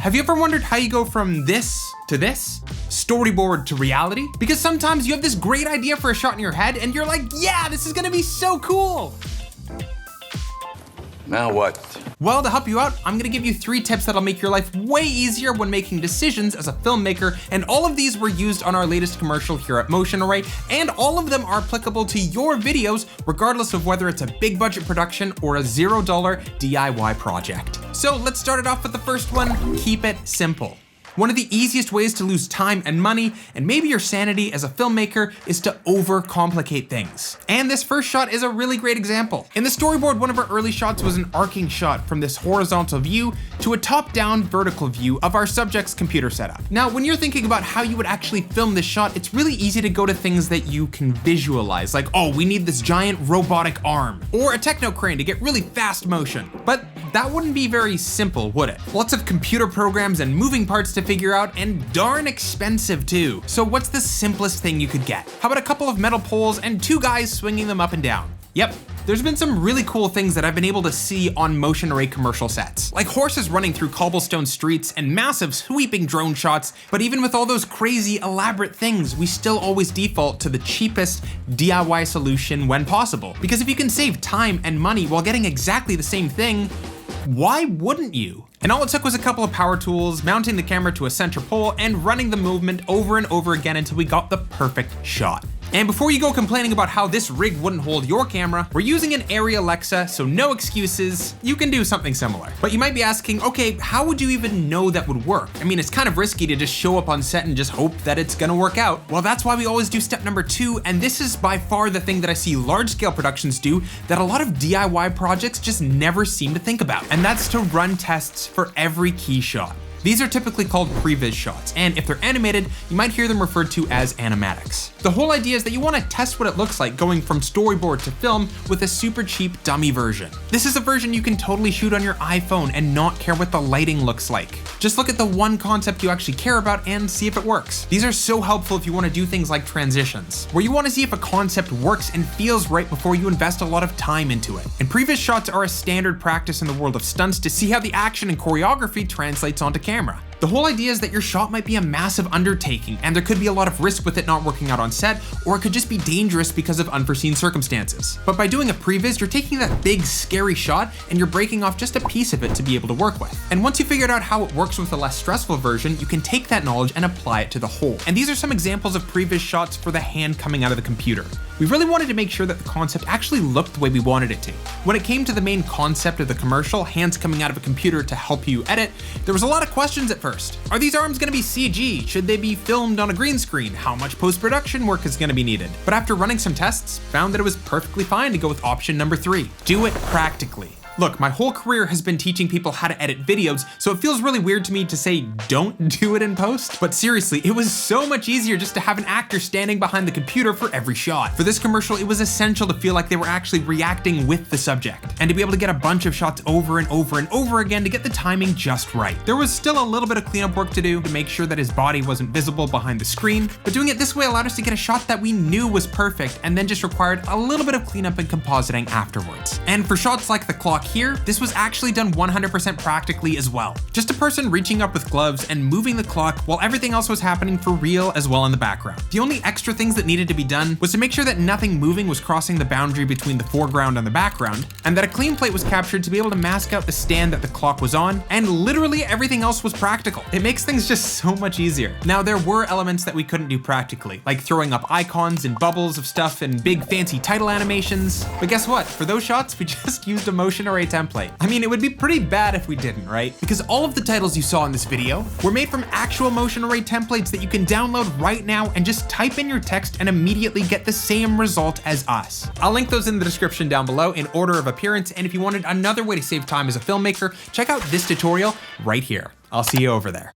Have you ever wondered how you go from this to this? Storyboard to reality? Because sometimes you have this great idea for a shot in your head and you're like, yeah, this is gonna be so cool. Now what? Well, to help you out, I'm gonna give you 3 tips that'll make your life way easier when making decisions as a filmmaker, and all of these were used on our latest commercial here at Motion Array, and all of them are applicable to your videos, regardless of whether it's a big budget production or a $0 DIY project. So let's start it off with the first one, keep it simple. One of the easiest ways to lose time and money, and maybe your sanity as a filmmaker, is to overcomplicate things. And this first shot is a really great example. In the storyboard, one of our early shots was an arcing shot from this horizontal view to a top-down vertical view of our subject's computer setup. Now, when you're thinking about how you would actually film this shot, it's really easy to go to things that you can visualize, like, oh, we need this giant robotic arm, or a techno crane to get really fast motion. But that wouldn't be very simple, would it? Lots of computer programs and moving parts to figure out, and darn expensive too. So what's the simplest thing you could get? How about a couple of metal poles and 2 guys swinging them up and down? Yep, there's been some really cool things that I've been able to see on Motion Array commercial sets, like horses running through cobblestone streets and massive sweeping drone shots. But even with all those crazy elaborate things, we still always default to the cheapest DIY solution when possible. Because if you can save time and money while getting exactly the same thing, why wouldn't you? And all it took was a couple of power tools, mounting the camera to a center pole, and running the movement over and over again until we got the perfect shot. And before you go complaining about how this rig wouldn't hold your camera, we're using an Arri Alexa, so no excuses, you can do something similar. But you might be asking, okay, how would you even know that would work? I mean, it's kind of risky to just show up on set and just hope that it's gonna work out. Well, that's why we always do step number 2, and this is by far the thing that I see large-scale productions do that a lot of DIY projects just never seem to think about, and that's to run tests for every key shot. These are typically called previs shots, and if they're animated, you might hear them referred to as animatics. The whole idea is that you want to test what it looks like going from storyboard to film with a super cheap dummy version. This is a version you can totally shoot on your iPhone and not care what the lighting looks like. Just look at the one concept you actually care about and see if it works. These are so helpful if you want to do things like transitions, where you want to see if a concept works and feels right before you invest a lot of time into it. And previs shots are a standard practice in the world of stunts to see how the action and choreography translates onto camera. The whole idea is that your shot might be a massive undertaking, and there could be a lot of risk with it not working out on set, or it could just be dangerous because of unforeseen circumstances. But by doing a previs, you're taking that big, scary shot and you're breaking off just a piece of it to be able to work with. And once you figured out how it works with a less stressful version, you can take that knowledge and apply it to the whole. And these are some examples of previs shots for the hand coming out of the computer. We really wanted to make sure that the concept actually looked the way we wanted it to. When it came to the main concept of the commercial, hands coming out of a computer to help you edit, there was a lot of questions at first. Are these arms gonna be CG? Should they be filmed on a green screen? How much post-production work is gonna be needed? But after running some tests, found that it was perfectly fine to go with option number 3. Do it practically. Look, my whole career has been teaching people how to edit videos, so it feels really weird to me to say don't do it in post. But seriously, it was so much easier just to have an actor standing behind the computer for every shot. For this commercial, it was essential to feel like they were actually reacting with the subject, and to be able to get a bunch of shots over and over and over again to get the timing just right. There was still a little bit of cleanup work to do to make sure that his body wasn't visible behind the screen, but doing it this way allowed us to get a shot that we knew was perfect and then just required a little bit of cleanup and compositing afterwards. And for shots like the clock here, this was actually done 100% practically as well. Just a person reaching up with gloves and moving the clock while everything else was happening for real as well in the background. The only extra things that needed to be done was to make sure that nothing moving was crossing the boundary between the foreground and the background, and that a clean plate was captured to be able to mask out the stand that the clock was on, and literally everything else was practical. It makes things just so much easier. Now, there were elements that we couldn't do practically, like throwing up icons and bubbles of stuff and big fancy title animations, but guess what? For those shots, we just used a Motion Array template. I mean, it would be pretty bad if we didn't, right? Because all of the titles you saw in this video were made from actual Motion Array templates that you can download right now and just type in your text and immediately get the same result as us. I'll link those in the description down below in order of appearance, and if you wanted another way to save time as a filmmaker, check out this tutorial right here. I'll see you over there.